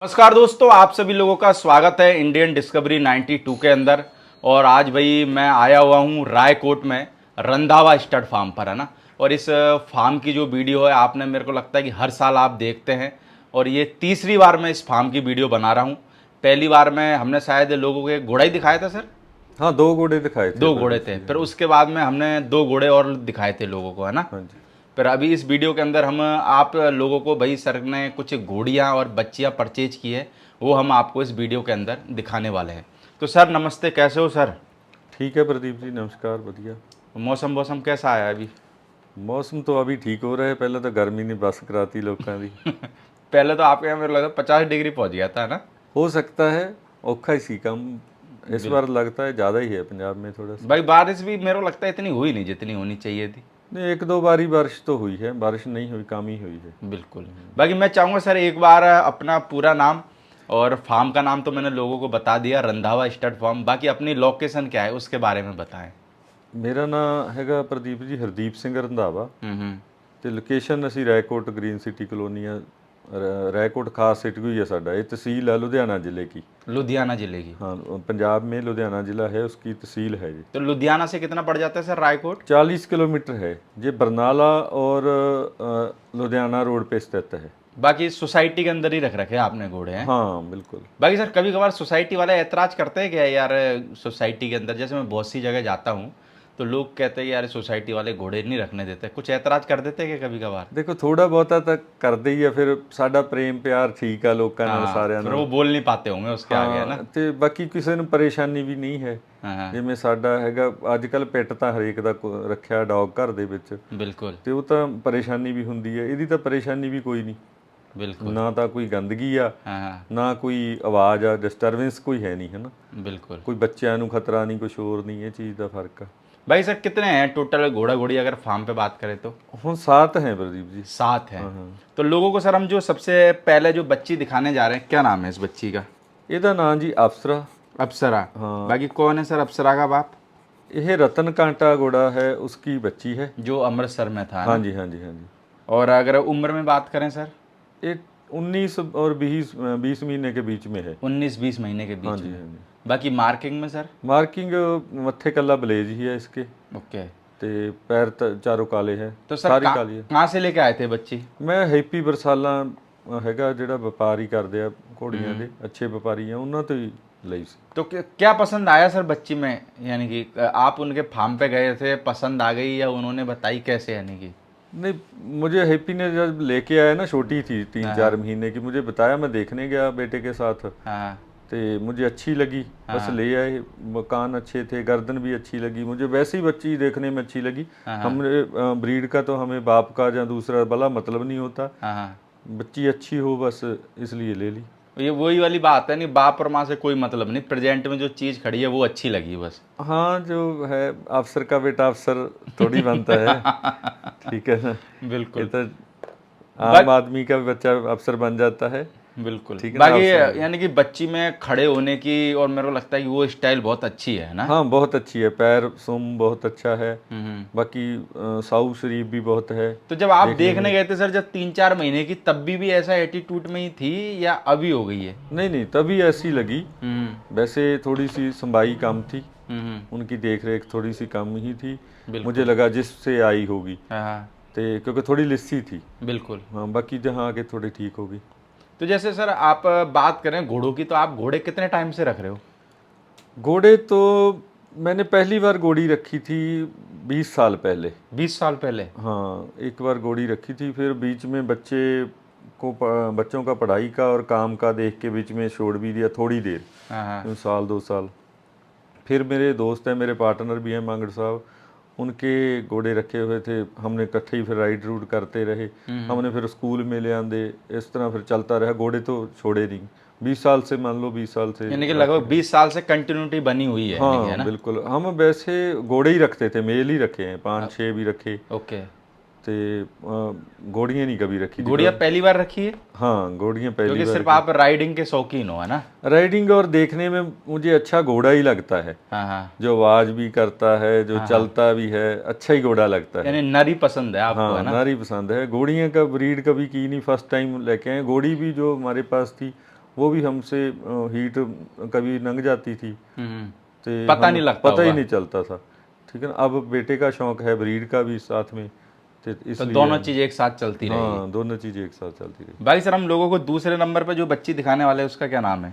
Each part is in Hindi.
नमस्कार दोस्तों, आप सभी लोगों का स्वागत है इंडियन डिस्कवरी 92 के अंदर। और आज भाई मैं आया हुआ हूँ रायकोट में रंधावा स्टड फार्म पर, है ना। और इस फार्म की जो वीडियो है आपने, मेरे को लगता है कि हर साल आप देखते हैं, और ये तीसरी बार मैं इस फार्म की वीडियो बना रहा हूँ। पहली बार में हमने शायद लोगों के घोड़ा ही दिखाया था सर। हाँ, 2 घोड़े दिखाए थे दो घोड़े प्रदीप थे, जी। फिर हाँ उसके बाद में हमने 2 घोड़े और दिखाए थे लोगों को, है ना। हाँ जी। फिर अभी इस वीडियो के अंदर हम आप लोगों को, भाई सर ने कुछ घोड़ियाँ और बच्चियाँ परचेज की है, वो हम आपको इस वीडियो के अंदर दिखाने वाले हैं। तो सर नमस्ते, कैसे हो सर? ठीक है प्रदीप जी, नमस्कार, बढ़िया। मौसम वौसम कैसा आया अभी? मौसम तो अभी ठीक हो रहा है, पहले तो गर्मी ने बस कराती लोगों की। पहले तो आपके यहाँ मेरे लगा 50 डिग्री पहुँच गया था, है ना। हो सकता है, औखा ही सी कम। इस बिल्कुल। बार लगता है ज़्यादा ही है पंजाब में थोड़ा सा। भाई बारिश भी मेरे को लगता है इतनी हुई नहीं जितनी होनी चाहिए थी। नहीं, 1-2 बारी बारिश तो हुई है, बारिश नहीं हुई, कम ही हुई है। बिल्कुल। बाकी मैं चाहूँगा सर एक बार अपना पूरा नाम और फार्म का नाम तो मैंने लोगों को बता दिया, रंधावा स्टड फार्म। बाकी अपनी लोकेशन क्या है उसके बारे में बताएं। मेरा नाम हैगा प्रदीप जी हरदीप ਸਿੰਘ ਰੰਧਾਵਾ हम्म। ਤੇ ਲੋਕੇਸ਼ਨ ਅਸੀਂ ਰਾਏਕੋਟ ਗ੍ਰੀਨ ਸਿਟੀ ਕਲੋਨੀ ਆ। रायकोट खास सिटी हुई है साडा, ये तहसील है लुधियाना जिले की। लुधियाना जिले की। हाँ, पंजाब में लुधियाना जिला है, उसकी तहसील है जी। तो लुधियाना से कितना पड़ जाता है सर रायकोट? 40 किलोमीटर है। ये बरनाला और लुधियाना रोड पे स्थित है। बाकी सोसाइटी के अंदर ही रख रखे हैं आपने घोड़े हैं? हाँ बिल्कुल। बाकी सर कभी कभार सोसाइटी वाले ऐतराज करते हैं क्या यार, सोसाइटी के अंदर जैसे मैं बहुत सी जगह जाता हूँ तो लोग कहते हैं यार सोसाइटी वाले घोड़े नहीं रखने देते, कुछ ऐतराज कर देते हैं क्या कभी कभार? देखो थोड़ा बहुता तो करते ही है, फिर साडा प्रेम प्यार ठीक है लोगों नाल, हाँ, सारिਆਂ फिर नाल। वो बोल नहीं पाते होंगे उसके आगे, है ना। हाँ, ਤੇ ਬਾਕੀ ਕਿਸੇ ਨੂੰ ਪਰੇਸ਼ਾਨੀ ਵੀ ਨਹੀਂ ਹੈ। हाँ हाँ। ਜਿਵੇਂ ਸਾਡਾ ਹੈਗਾ ਅੱਜ ਕੱਲ ਪੈਟ ਤਾਂ ਹਰੇਕ ਦਾ ਰੱਖਿਆ ਡੌਗ ਘਰ ਦੇ ਵਿੱਚ, बिल्कुल ਤੇ ਉਹ ਤਾਂ ਪਰੇਸ਼ਾਨੀ ਵੀ ਹੁੰਦੀ ਹੈ। ਇਹਦੀ ਤਾਂ ਪਰੇਸ਼ਾਨੀ ਵੀ ਕੋਈ ਨਹੀਂ, बिल्कुल। ਨਾ ਤਾਂ ਕੋਈ ਗੰਦਗੀ ਆ, हाँ हाँ। ਨਾ ਕੋਈ ਆਵਾਜ਼ ਆ, ਡਿਸਟਰਬੈਂਸ ਕੋਈ ਹੈ ਨਹੀਂ, ਹੈ ਨਾ। बिल्कुल। ਕੋਈ ਬੱਚਿਆਂ ਨੂੰ ਖਤਰਾ ਨਹੀਂ, ਕੁਛ ਹੋਰ ਨਹੀਂ, ਇਹ ਚੀਜ਼ ਦਾ ਫਰਕ ਆ। भाई सर कितने हैं टोटल घोड़ा घोड़ी अगर फार्म पे बात करें तो? ਹੁਣ 7 हैं प्रदीप जी। 7 हैं। हाँ हाँ। तो लोगों को सर हम जो सबसे पहले जो बच्ची दिखाने जा रहे हैं, क्या नाम है इस बच्ची का? ਇਹਦਾ ਨਾਂ ਜੀ ਅਪਸਰਾ। अप्सरा। हाँ। बाकी कौन है सर अप्सरा का बाप? ਇਹ रतन कांटा घोड़ा है, उसकी बच्ची है। जो अमृतसर में था, है हाँ ना? जी हाँ जी हाँ जी। और अगर उम्र में बात करें सर? ये 19 और 20 महीने के बीच में है। 19-20 महीने के हाँ बीच जी में। हाँ जी। बाकी मार्किंग में सर? मार्किंग मत्थे कल्ला ब्लेज ही है इसके, ओके। ते पैर चारों काले है। तो सर सारी काली है। कहाँ से लेके आए थे बच्ची? मैं हैप्पी बरसाला हैगा ਜਿਹੜਾ ਵਪਾਰੀ ਕਰਦੇ ਆ ਘੋੜੀਆਂ ਦੇ, ਅੱਛੇ ਵਪਾਰੀ ਆ, ਉਹਨਾਂ ਤੋਂ ਹੀ ਲਈ ਸੀ। तो क्या पसंद आया सर बच्ची में, यानी कि आप उनके फार्म पे गए थे, पसंद आ गई या उन्होंने बताई कैसे, यानी कि? नहीं, मुझे हैप्पी ने जब लेके आया ना, छोटी थी 3-4 महीने की, मुझे बताया, मैं देखने गया बेटे के साथ, हाँ तो मुझे अच्छी लगी, बस ले आए। मकान अच्छे थे, गर्दन भी अच्छी लगी मुझे, वैसे ही बच्ची देखने में अच्छी लगी। हमने ब्रीड का तो हमें बाप का या दूसरा भला मतलब नहीं होता, हाँ हाँ। बच्ची अच्छी हो बस, इसलिए ले ली। ये वही वाली बात है, नहीं बाप और माँ से कोई मतलब नहीं, प्रेजेंट में जो चीज़ खड़ी है वो अच्छी लगी बस। हाँ, जो है अफसर का बेटा अफसर थोड़ी बनता है। ठीक है ना। बिल्कुल। ये तो आम आदमी का भी बच्चा अफसर बन जाता है। बिल्कुल। ठीक है ना, बाकी अफसर। यानी कि बच्ची में खड़े होने की, और मेरे को लगता है कि वो स्टाइल बहुत अच्छी है ना। हाँ, बहुत अच्छी है, पैर सुम बहुत अच्छा है। बाकी साऊ शरीफ भी बहुत है। तो जब आप देखने गए थे सर, जब 3-4 महीने की, तब भी ऐसा एटीट्यूड में ही थी या अभी हो गई है? नहीं नहीं, तभी ऐसी लगी। वैसे थोड़ी सी संभाई कम थी, उनकी देख रेख थोड़ी सी कम ही थी, मुझे लगा जिससे आई होगी। हाँ, तो क्योंकि थोड़ी लिस्सी थी। बिल्कुल। हाँ, बाकी जहाँ आके थोड़ी ठीक होगी। तो जैसे सर आप बात करें घोड़ों की, तो आप घोड़े कितने टाइम से रख रहे हो? घोड़े तो मैंने पहली बार घोड़ी रखी थी 20 साल पहले। 20 साल पहले? हाँ, एक बार घोड़ी रखी थी, फिर बीच में बच्चों का पढ़ाई का और काम का देख के बीच में छोड़ भी दिया थोड़ी देर, हाँ। 1-2 साल। फिर मेरे दोस्त हैं, मेरे पार्टनर भी हैं मांगड़ साहब, उनके घोड़े रखे हुए थे, हमने इकट्ठे ही फिर राइड रूड करते रहे। हमने फिर स्कूल में ले आंदे, इस तरह फिर चलता रहा, घोड़े तो छोड़े नहीं। 20 साल से, मान लो 20 साल से, यानी कि लगभग 20 साल से कंटिन्यूटी बनी हुई है, यानी कि, है हाँ ना? बिल्कुल। हम वैसे घोड़े ही रखते थे, मेल ही रखे हैं, 5-6 भी रखे, ओके। ते घोड़ियाँ नहीं कभी रखी। घोड़ियाँ पहली बार रखी है? हाँ, घोड़ियाँ पहली क्योंकि बार सिर्फ आप राइडिंग के शौकीन हो, है ना? राइडिंग और देखने में मुझे अच्छा घोड़ा ही लगता है, हाँ हाँ। जो आवाज भी करता है, जो चलता भी है, अच्छा ही घोड़ा लगता है। यानी नरी पसंद है आपको, है हाँ, ना? नारी पसंद है। घोड़ियाँ का ब्रीड कभी की नहीं, फर्स्ट टाइम लेके आए। घोड़ी भी जो हमारे पास थी वो भी हमसे हीट कभी लंघ जाती थी, तो पता नहीं लगता पता ही होगा। नहीं चलता था। ठीक है ना। अब बेटे का शौक है ब्रीड का भी साथ में, तो तो इसलिए दोनों चीज एक साथ चलती रही। हाँ, दोनों चीज़ें एक साथ चलती रही। बाकी सर हम लोगों को दूसरे नंबर पे जो बच्ची दिखाने वाले हैं उसका क्या नाम है?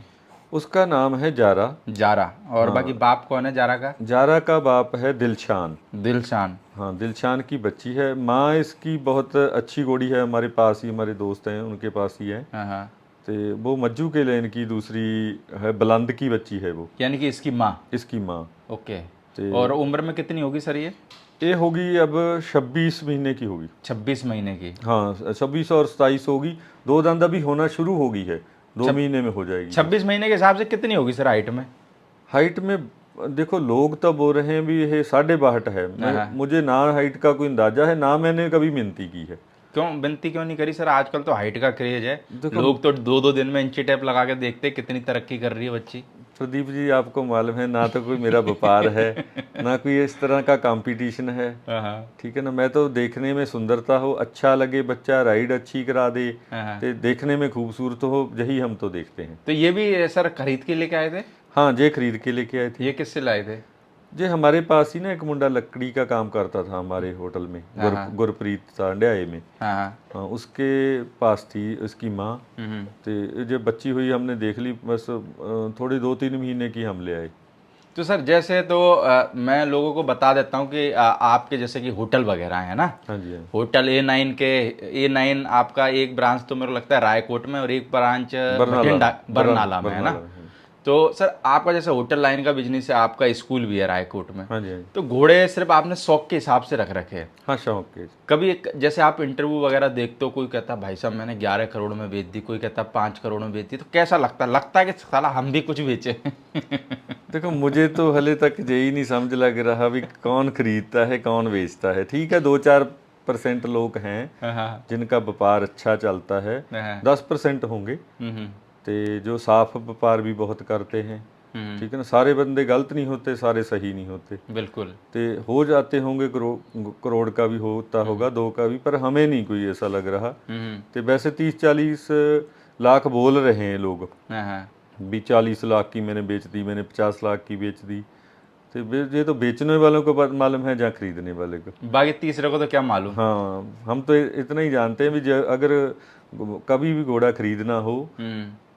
उसका नाम है जारा। जारा। और बाकी बाप कौन है जारा का? जारा का बाप है दिलशान। दिलशान। हाँ, दिलशान की बच्ची है। माँ इसकी बहुत अच्छी घोड़ी है, हमारे पास ही हमारे दोस्त हैं उनके पास ही है। हाँ हाँ। तो वो मज्जू के लेन की दूसरी है, बुलंद की बच्ची है वो, यानी कि इसकी माँ। इसकी माँ। ओके। ते- और उम्र में कितनी होगी सर ये? होगी अब 26 महीने की होगी। 26 महीने की। हाँ, 26 और 27 होगी। 2 दांत अभी होना शुरू हो गई है, 2 महीने में हो जाएगी। 26 महीने के हिसाब से कितनी होगी सर हाइट में? हाइट में देखो, लोग तो बोल रहे हैं भी ये 62.5 है। मुझे ना हाइट का कोई अंदाजा है, ना मैंने कभी मिनती की है। क्यों विनती क्यों नहीं करी सर? आजकल तो हाइट का क्रेज है, देखो, लोग तो 2-2 दिन में इंची टेप लगा के देखते हैं कितनी तरक्की कर रही है बच्ची। प्रदीप जी, आपको मालूम है ना, तो कोई मेरा व्यापार है ना कोई इस तरह का कंपटीशन है। हाँ ठीक है ना। मैं तो देखने में सुंदरता हो, अच्छा लगे बच्चा, राइड अच्छी करा दे, हाँ। ते देखने में खूबसूरत हो, यही हम तो देखते हैं। तो ये भी सर खरीद के लेके आए थे? हाँ, जे खरीद के लेके आए थे। ये किससे लाए थे? जे हमारे पास ही ना एक मुंडा लकड़ी का काम करता था हमारे होटल में, गुरप्रीत था ड्याए में। हाँ हाँ। हाँ, उसके पास थी उसकी माँ। तो जब बच्ची हुई हमने देख ली, बस थोड़े 2-3 महीने की हम ले आए। तो सर जैसे तो मैं लोगों को बता देता हूँ कि आपके जैसे कि होटल वगैरह है ना, हाँ जी, हाँ। होटल A9 आपका एक ब्रांच तो मेरे को लगता है रायकोट में और एक ब्रांच बरनाला में है ना। हाँ। तो सर आपका जैसे होटल लाइन का बिजनेस है, आपका स्कूल भी है रायकोट में, हाँ जी, हाँ जी। तो घोड़े सिर्फ आपने शौक के हिसाब से रख रखे हैं? हाँ, शौक के। कभी जैसे आप इंटरव्यू वगैरह देखते हो, कोई कहता है भाई साहब मैंने 11 करोड़ में बेच दी, कोई कहता है 5 करोड़ में बेच दी, तो कैसा लगता है कि साला हम भी कुछ बेचे? देखो, मुझे तो हले तक यही नहीं समझ लग रहा भी कौन खरीदता है कौन बेचता है। ठीक है, 2-4% लोग हैं हाँ जिनका व्यापार अच्छा चलता है, हाँ। 10% होंगे ते जो साफ व्यापार भी बहुत करते हैं। ठीक है ना। सारे बंदे गलत नहीं होते, सारे सही नहीं होते। बिल्कुल। ते हो जाते होंगे, करोड़ का भी होता होगा, 2 का भी, पर हमें नहीं कोई ऐसा लग रहा। तो वैसे 30-40 लाख बोल रहे हैं लोग हाँ हाँ। भी 40 लाख की मैंने बेच दी, मैंने 50 लाख की बेच दी। तो ये तो बेचने वालों को मालूम है, जहाँ खरीदने वाले को। बाकी तीसरे को तो क्या मालूम। हाँ, हम तो इतना ही जानते हैं भी अगर कभी भी घोड़ा खरीदना हो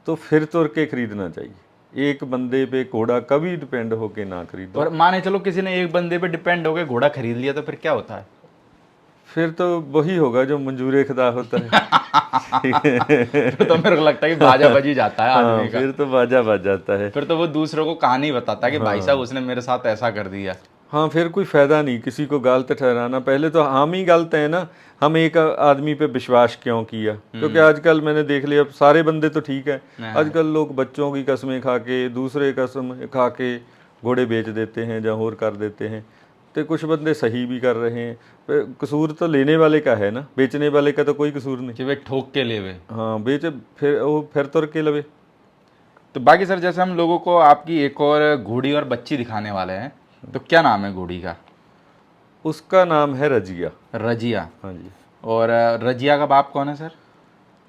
तो फिर तुर के खरीदना चाहिए। एक बंदे पे घोड़ा कभी डिपेंड होके ना खरीदो। और माने चलो किसी ने एक बंदे पे डिपेंड होकर घोड़ा खरीद लिया तो फिर क्या होता है? फिर तो वही होगा जो मंजूर खुदा होता है। फिर तो मेरे को लगता है कि बाजा बजी जाता है हाँ, आदमी का। फिर तो बाजा बज जाता है। फिर तो वो दूसरों को कहानी बताता है कि भाई साहब उसने मेरे साथ ऐसा कर दिया। हाँ, फिर कोई फायदा नहीं किसी को गलत ठहराना। पहले तो हम ही गलत हैं ना, हम एक आदमी पे विश्वास क्यों किया? क्योंकि आजकल मैंने देख लिया, सारे बंदे तो ठीक है, आजकल लोग बच्चों की कसमें खा के, दूसरे कसम खा के घोड़े बेच देते हैं या और कर देते हैं। तो कुछ बंदे सही भी कर रहे हैं। कसूर तो लेने वाले का है ना, बेचने वाले का तो कोई कसूर नहीं कि वे ठोक के लेवे। हाँ, बेच फिर तुर के लवे। तो बाकी सर जैसे हम लोगों को आपकी एक और घोड़ी और बच्ची दिखाने वाले हैं, तो क्या नाम है घोड़ी का? उसका नाम है रजिया। रजिया। हाँ जी। और रजिया का बाप कौन है सर?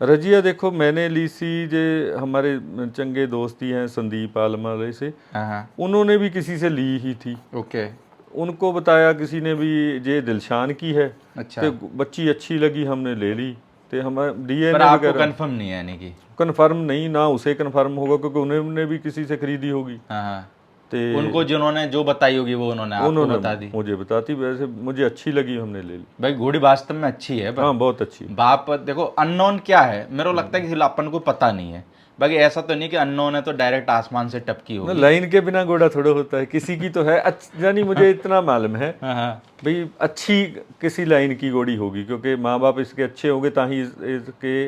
रजिया देखो, मैंने ली सी जे हमारे चंगे दोस्ती हैं संदीप आलम वाले से, हाँ। उन्होंने भी किसी से ली ही थी। ओके। उनको बताया किसी ने भी ये दिलशान की है। अच्छा। तो बच्ची अच्छी लगी, हमने ले ली। तो हमारे पर डीएनए आपको वगैरह कंफर्म नहीं है यानी कि? कन्फर्म नहीं, ना उसे कन्फर्म होगा क्योंकि उन्होंने भी किसी से खरीदी होगी। हाँ। तो उनको जिन्होंने जो बताई होगी वो उन्होंने आपको बता दी। मुझे बताती, वैसे मुझे अच्छी लगी, हमने ले ली। भाई घोड़ी वास्तव में अच्छी है, पर हाँ, बहुत अच्छी। बाप देखो अननोन क्या है, मेरे को लगता है कि अपन को पता नहीं है। बाकी ऐसा तो नहीं कि अननोन है तो डायरेक्ट आसमान से टपकी ना, होगी। लाइन के बिना घोड़ा थोड़ा होता है, किसी की तो है यानी मुझे इतना मालूम है हाँ। भाई, अच्छी किसी लाइन की घोड़ी होगी क्योंकि माँ बाप इसके अच्छे होंगे, ताही इसके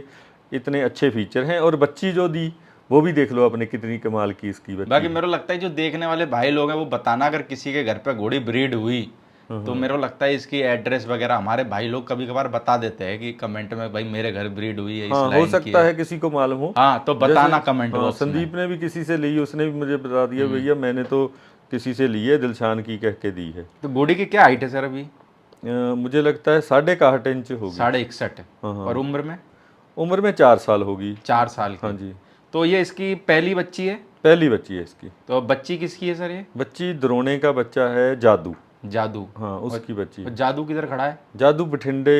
इतने अच्छे फीचर हैं। और बच्ची जो दी वो भी देख लो आपने, कितनी कमाल की इसकी बच्ची। बाकी मेरे को लगता है जो देखने वाले भाई लोग हैं वो बताना, अगर किसी के घर पे घोड़ी ब्रीड हुई तो मेरे को लगता है इसकी एड्रेस वगैरह हमारे भाई लोग कभी कभार बता देते हैं कि कमेंट में भाई मेरे घर ब्रीड हुई है, इस हाँ, हो लाइन की सकता है। है किसी को मालूम हो। हाँ, तो बताना जैसे, कमेंट हाँ, बॉक्स में। संदीप ने भी किसी से ली, उसने भी मुझे बता दिया भैया मैंने तो किसी से ली है, दिलशान की कह के दी है। तो घोड़ी की क्या हाइट है सर अभी? मुझे लगता है 61.5 इंच होगी। 61.5। हाँ। और उम्र में? उम्र में 4 साल होगी। 4 साल की। हाँ जी। तो ये इसकी पहली बच्ची है? पहली बच्ची है इसकी। तो बच्ची किसकी है सर ये? बच्ची द्रोणे का बच्चा है, जादू। जादू। हाँ, उसकी बच्ची और है। जादू किधर खड़ा है? जादू बठिंडे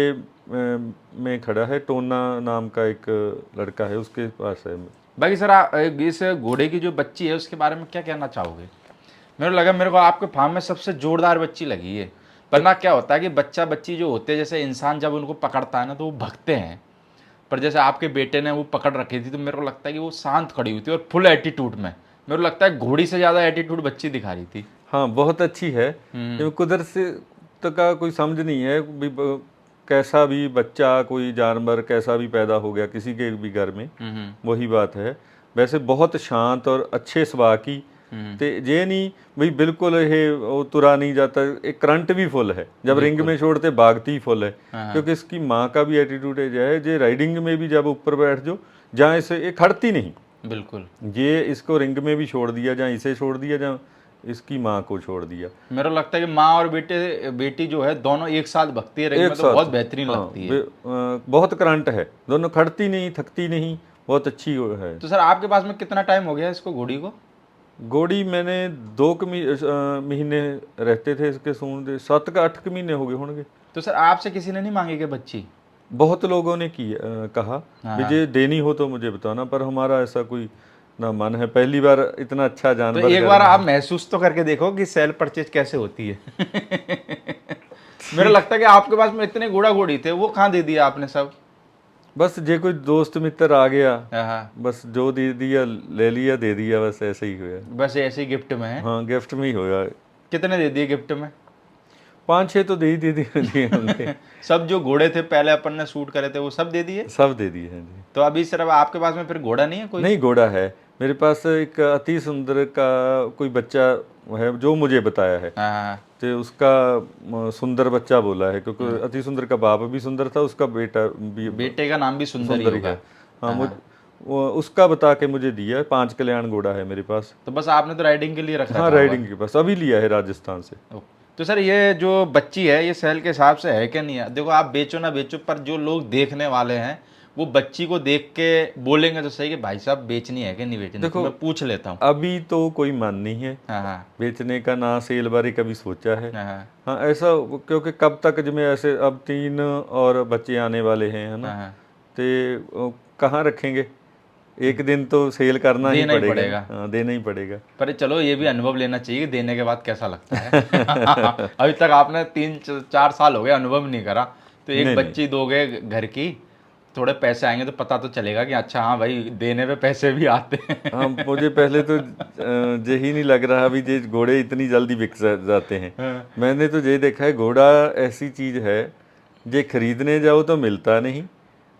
में खड़ा है, टोना नाम का एक लड़का है, उसके पास है। बाकी सर इस घोड़े की जो बच्ची है उसके बारे में क्या कहना चाहोगे? मेरे को आपके फार्म में सबसे जोरदार बच्ची लगी है। वरना क्या होता है कि बच्चा बच्ची जो होते हैं, जैसे इंसान जब उनको पकड़ता है ना तो वो भगते हैं, पर जैसे आपके बेटे ने वो पकड़ रखी थी तो मेरे को लगता है कि वो शांत खड़ी हुई थी और फुल एटीट्यूड में। मेरे को लगता है घोड़ी से ज़्यादा एटीट्यूड बच्ची दिखा रही थी। हाँ, बहुत अच्छी है। क्योंकि कुदरत से तो का कोई समझ नहीं है भी कैसा भी बच्चा, कोई जानवर कैसा भी पैदा हो गया किसी के भी घर में, वही बात है। वैसे बहुत शांत और अच्छे सुभाव की, ते जे नहीं भाई बिल्कुल ये वो तुरा नहीं जाता। एक करंट भी फुल है, जब रिंग में छोड़ते भागती ही फुल है। क्योंकि इसकी माँ का भी एटीट्यूड है जे राइडिंग में भी जब ऊपर बैठ जाओ, जहाँ इसे ये खड़ती नहीं। बिल्कुल। ये इसको रिंग में भी छोड़ दिया, जहाँ इसे छोड़ दिया, जहाँ इसकी माँ को छोड़ दिया। मेरे को लगता है कि माँ और बेटी जो है दोनों एक साथ भगती है, रिंग में तो बहुत बेहतरीन लगती है। बहुत करंट है, दोनों खड़ती नहीं, थकती नहीं, बहुत अच्छी है। तो सर आपके पास में कितना टाइम हो गया इसको, घोड़ी को? घोड़ी मैंने 2 महीने रहते थे इसके सूंड, 7 का 8 महीने हो गए होंगे। तो सर आपसे किसी ने नहीं मांगी क्या बच्ची? बहुत लोगों ने कहा मुझे देनी हो तो मुझे बताना, पर हमारा ऐसा कोई ना मन है। पहली बार इतना अच्छा तो जानवर एक बार आप महसूस तो करके देखो कि सेल परचेज कैसे होती है। मेरा लगता है कि आपके पास में इतने घोड़ा घोड़ी थे, वो कहाँ दे दिया आपने सब? बस जे कोई दोस्त मित्र आ गया, हाँ, बस जो दे दिया ले लिया, दे दिया, बस ऐसे ही हुआ। बस ऐसे ही गिफ्ट में है? हाँ, गिफ्ट में ही होगा। कितने दे दिए गिफ्ट में? 5-6 तो दे ही दिए होंगे। सब जो घोड़े थे पहले अपन ने शूट करे थे वो सब दे दिए? सब दे दिए हैं जी। तो अभी सिर्फ आपके पास में फिर घोड़ा नहीं है कोई? नहीं, घोड़ा है मेरे पास। एक अति सुंदर का कोई बच्चा है जो मुझे बताया है, हाँ। तो उसका सुंदर बच्चा बोला है, क्योंकि अति सुंदर का बाप भी सुंदर था, उसका बेटा भी बेटे का नाम भी सुंदर ही सुंदर ही होगा। है। हाँ, वो उसका बता के मुझे दिया है। 5 कल्याण घोड़ा है मेरे पास। तो बस आपने तो राइडिंग के लिए रखा? हाँ, राइडिंग के पास अभी लिया है राजस्थान से। तो सर ये जो बच्ची है ये सेल के हिसाब से है क्या नहीं है? देखो आप बेचो ना बेचो, पर जो लोग देखने वाले हैं वो बच्ची को देख के बोलेंगे तो सही कि भाई साहब बेचनी है कि नहीं बेचनी। देखो, तो मैं पूछ लेता हूँ। अभी तो कोई मन नहीं है हाँ बेचने का, ना सेल बारे कभी सोचा है। हाँ हाँ, ऐसा क्योंकि कब तक जिसमें ऐसे अब 3 और बच्चे आने वाले हैं, है ना, हाँ। तो कहाँ रखेंगे? एक दिन तो सेल करना ही देना ही पड़ेगा। पड़ेगा। हाँ, देना ही पड़ेगा। पर चलो ये भी अनुभव लेना चाहिए कि देने के बाद कैसा लगता है। अभी तक आपने 3-4 साल हो गए, अनुभव नहीं करा, तो एक बच्ची दोगे घर की, थोड़े पैसे आएंगे तो पता तो चलेगा कि अच्छा हाँ भाई देने पे पैसे भी आते हैं। हाँ, मुझे पहले तो यही नहीं लग रहा अभी जे घोड़े इतनी जल्दी बिक जाते हैं। मैंने तो ये देखा है, घोड़ा ऐसी चीज है जे खरीदने जाओ तो मिलता नहीं,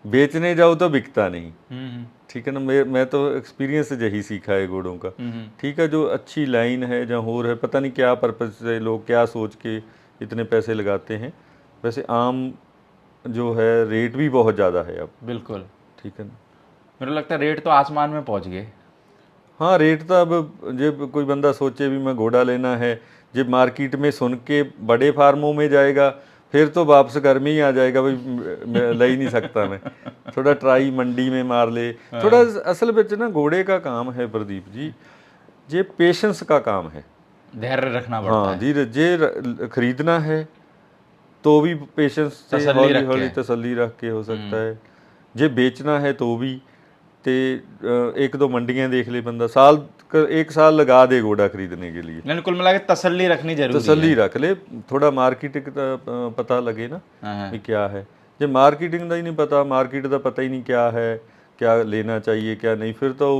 बेचने जाओ तो बिकता नहीं। ठीक है ना, मैं तो एक्सपीरियंस से यही सीखा है घोड़ों का। ठीक है, जो अच्छी लाइन है जहाँ हो है, पता नहीं क्या पर्पज से लोग क्या सोच के इतने पैसे लगाते हैं। वैसे आम जो है रेट भी बहुत ज़्यादा है अब। बिल्कुल। ठीक है ना, मेरे को लगता है रेट तो आसमान में पहुंच गए। हाँ, रेट तो अब जब कोई बंदा सोचे भी मैं घोड़ा लेना है, जब मार्केट में सुन के बड़े फार्मों में जाएगा, फिर तो वापस घर में ही आ जाएगा भाई, मैं ले ही नहीं सकता। मैं थोड़ा ट्राई मंडी में मार ले थोड़ा। असल में ना घोड़े का काम है प्रदीप जी, ये पेशेंस का काम है, धैर्य रखना पड़ता हाँ है। धीरे जे खरीदना है तो भी पेशेंस से हौली हौली तसल्ली रख के हो सकता है। जे बेचना है तो भी ते 1-2 मंडियां देख ले बंदा, एक साल लगा दे घोड़ा खरीदने के लिए। लेकिन कुल मिला के तसल्ली रखनी जरूरी है। तसल्ली रख ले, थोड़ा मार्केटिंग का पता लगे ना कि क्या है। जब मार्केटिंग का ही नहीं पता, मार्केट का पता ही नहीं क्या है, क्या लेना चाहिए क्या नहीं, फिर तो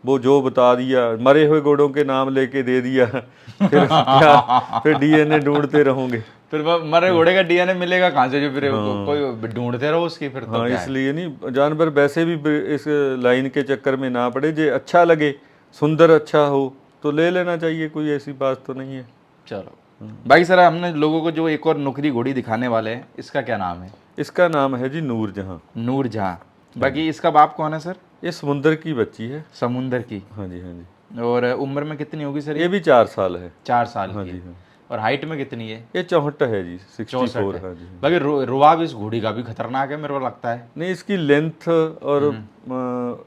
वो जो बता दिया, मरे हुए घोड़ों के नाम लेके दे दिया, फिर क्या, फिर डीएनए ढूंढते रहोगे। फिर मरे घोड़े का डीएनए मिलेगा कहाँ से, जो फिर कोई ढूंढते रहो उसकी फिर तो हाँ, क्या है? इसलिए नहीं, जानवर वैसे भी इस लाइन के चक्कर में ना पड़े। जे अच्छा लगे, सुंदर अच्छा हो तो ले लेना चाहिए, कोई ऐसी बात तो नहीं है। चलो भाई सर, हमने लोगों को जो एक और नुकरी घोड़ी दिखाने वाले हैं, इसका क्या नाम है? इसका नाम है जी नूरजहां। नूरजहां। बाकी इसका बाप कौन है सर? ये समुंदर की बच्ची है। समुंदर की? हाँ जी, हाँ जी। और उम्र में कितनी होगी सर? ये भी 4 साल है। 4 साल हाँ की जी, है। हाँ। और हाइट में कितनी है? ये 64 है जी, 64 64 हाँ जी। बाकी रुआब इस घोड़ी का भी खतरनाक है मेरे को लगता है। नहीं, इसकी लेंथ और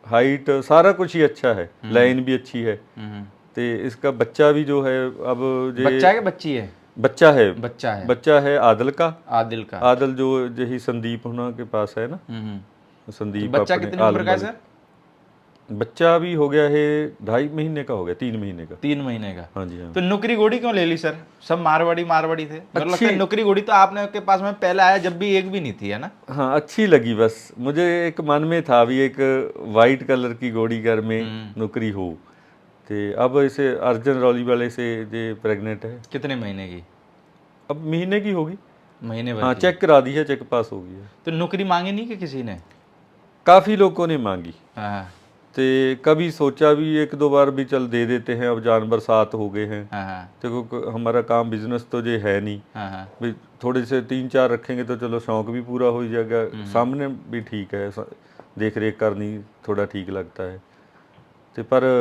हाइट सारा कुछ ही अच्छा है, लाइन भी अच्छी है। तो इसका बच्चा भी जो है अब बच्चा है कि बच्ची है? बच्चा है, बच्चा है। बच्चा है आदिल का। आदिल का। आदिल जो यही संदीप होना के पास है ना, संदीप तो बच्चा अपने कितनी उम्र का है आलम सर? बच्चा अभी हो गया है 2.5 महीने का, हो गया 3 महीने का। 3 महीने का। हाँ जी हाँ। तो नुकरी घोड़ी क्यों ले ली सर? सब मारवाड़ी मारवाड़ी थे। मेरे लगता है अच्छी- नुकरी घोड़ी तो आपने के पास में पहले आया जब भी एक भी नहीं थी, है ना? हाँ अच्छी लगी, बस मुझे एक मन में था भी एक वाइट कलर की घोड़ी घर में नुकरी हो। तो अब इसे अर्जन रौली वाले से जे प्रेग्नेंट है। कितने महीने की? अब महीने की होगी। महीने भर हाँ की। चेक करा दी है, चेक पास हो गई है। तो नुकरी मांगी नहीं कि किसी ने? काफ़ी लोगों ने मांगी, हाँ तो कभी सोचा भी 1-2 बार भी चल दे देते हैं, अब जानवर साथ हो गए हैं। हाँ देखो हमारा काम बिजनेस तो ये है नहीं, हाँ। भी थोड़े से 3-4 रखेंगे तो चलो शौक भी पूरा हो जाएगा, सामने भी ठीक है, देख रेख करनी थोड़ा ठीक लगता है। तो पर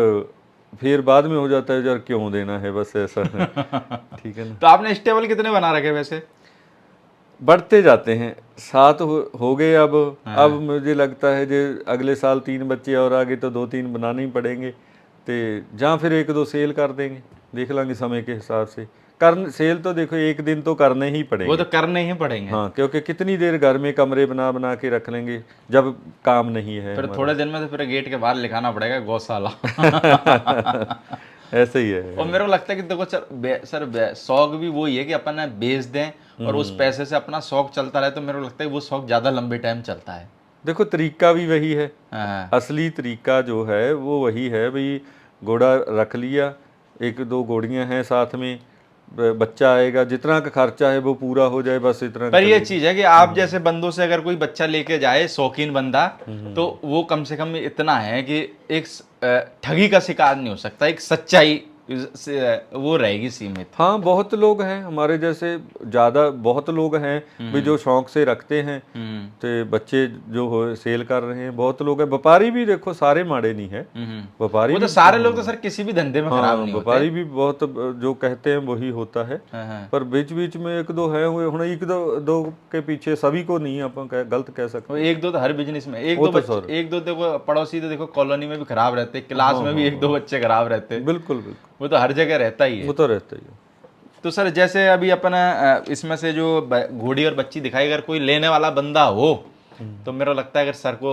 फिर बाद में हो जाता है यार क्यों देना है, बस ऐसा ठीक है ना। तो आपने स्टेबल कितने बना रखे वैसे? बढ़ते जाते हैं, 7 हो गए अब मुझे लगता है जो अगले साल 3 बच्चे और आगे तो 2-3 बनाने ही पड़ेंगे। तो जहाँ फिर 1-2 सेल कर देंगे, देख लेंगे समय के हिसाब से। सेल तो देखो एक दिन तो करने ही पड़ेंगे, वो तो करने ही पड़ेंगे। हाँ, क्योंकि कितनी देर घर में कमरे बना बना के रख लेंगे जब काम नहीं है फिर हमारा। थोड़े दिन में तो फिर गेट के बाहर लिखाना पड़ेगा गौशाला। ऐसे ही है। और मेरे को लगता है कि देखो सर शौक भी वही है कि अपन ने बेच दें और उस पैसे से अपना शौक चलता रहे, तो मेरे को लगता है वो शौक ज़्यादा लंबे टाइम चलता है। देखो तरीका भी वही है, हाँ असली तरीका जो है वो वही है भाई, घोड़ा रख लिया, 1-2 घोड़ियाँ हैं साथ में, बच्चा आएगा, जितना का खर्चा है वो पूरा हो जाए, बस इतना। पर ये चीज है कि आप जैसे बंदों से अगर कोई बच्चा लेके जाए, शौकीन बंदा, तो वो कम से कम इतना है कि एक ठगी का शिकार नहीं हो सकता, एक सच्चाई से वो रहेगी सीमित। हाँ बहुत लोग हैं हमारे जैसे, ज़्यादा बहुत लोग हैं भी जो शौक से रखते हैं, तो बच्चे जो हो सेल कर रहे हैं, बहुत लोग हैं। व्यापारी भी देखो सारे माड़े नहीं है, व्यापारी वो तो सारे लोग तो सर किसी भी धंधे में खराब नहीं होते। व्यापारी भी बहुत जो कहते हैं वही होता है। पर बीच बीच में 1-2 है हुए, 1-2 के पीछे सभी को नहीं अपन गलत कह सकते। 1-2 तो हर बिजनेस में 1-2 देखो, पड़ोसी तो देखो कॉलोनी में भी खराब रहते, क्लास में भी 1-2 बच्चे खराब रहते। बिल्कुल बिल्कुल, वो तो हर जगह रहता ही है। वो तो रहता ही है। तो सर जैसे अभी अपना इसमें से जो घोड़ी और बच्ची दिखाई, अगर कोई लेने वाला बंदा हो तो मेरा लगता है अगर सर को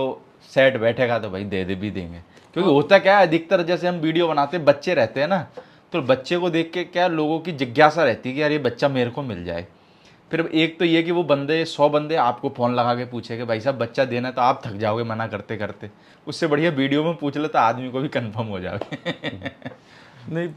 सेट बैठेगा तो भाई दे भी देंगे। क्योंकि होता क्या है, अधिकतर जैसे हम वीडियो बनाते हैं बच्चे रहते हैं ना, तो बच्चे को देख के क्या लोगों की जिज्ञासा रहती है कि यार ये बच्चा मेरे को मिल जाए। फिर एक तो ये कि वो 100 बंदे आपको फ़ोन लगा के पूछे कि भाई साहब बच्चा देना है, तो आप थक जाओगे मना करते करते। उससे बढ़िया वीडियो में पूछ ले तो आदमी को भी कंफर्म हो जाए। नहीं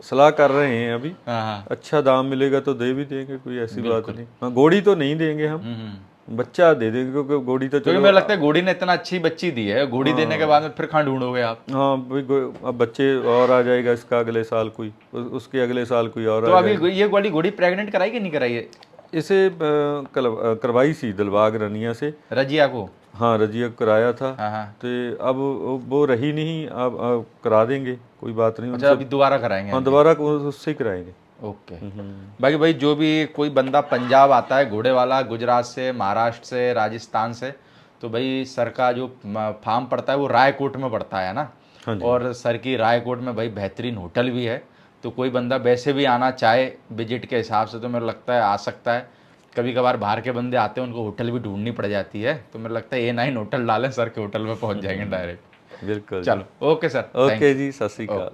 सलाह कर रहे हैं अभी, हाँ अच्छा दाम मिलेगा तो दे भी देंगे, कोई ऐसी बात नहीं। हाँ घोड़ी तो नहीं देंगे हम, बच्चा दे देंगे, क्योंकि घोड़ी तो क्योंकि मुझे लगता है घोड़ी ने इतना अच्छी बच्ची दी है, घोड़ी देने के बाद में फिर कहाँ ढूंढोगे आप? हाँ भाई अब बच्चे और आ जाएगा इसका अगले साल कोई, उसके अगले साल कोई और तो आ अभी ये वाली घोड़ी प्रेग्नेंट कराई कि नहीं कराई है? इसे करवाई सी दिलबाग रनिया से, रजिया को। हाँ रजिया कराया था। हाँ। तो अब वो रही नहीं, अब करा देंगे, कोई बात नहीं। अच्छा अभी दोबारा कराएंगे? हाँ दोबारा उससे ही कराएंगे। ओके। बाकी भाई जो भी कोई बंदा पंजाब आता है घोड़े वाला, गुजरात से, महाराष्ट्र से, राजस्थान से, तो भाई सर का जो फार्म पड़ता है वो रायकोट में पड़ता है ना। और सर की रायकोट में भाई बेहतरीन होटल भी है, तो कोई बंदा वैसे भी आना चाहे विजिट के हिसाब से तो मेरे लगता है आ सकता है। कभी कभार बाहर के बंदे आते हैं, उनको होटल भी ढूंढनी पड़ जाती है, तो मेरे लगता है A9 होटल डालें, सर के होटल में पहुंच जाएंगे डायरेक्ट। बिल्कुल। चलो ओके सर, ओके जी, सत श्री अकाल।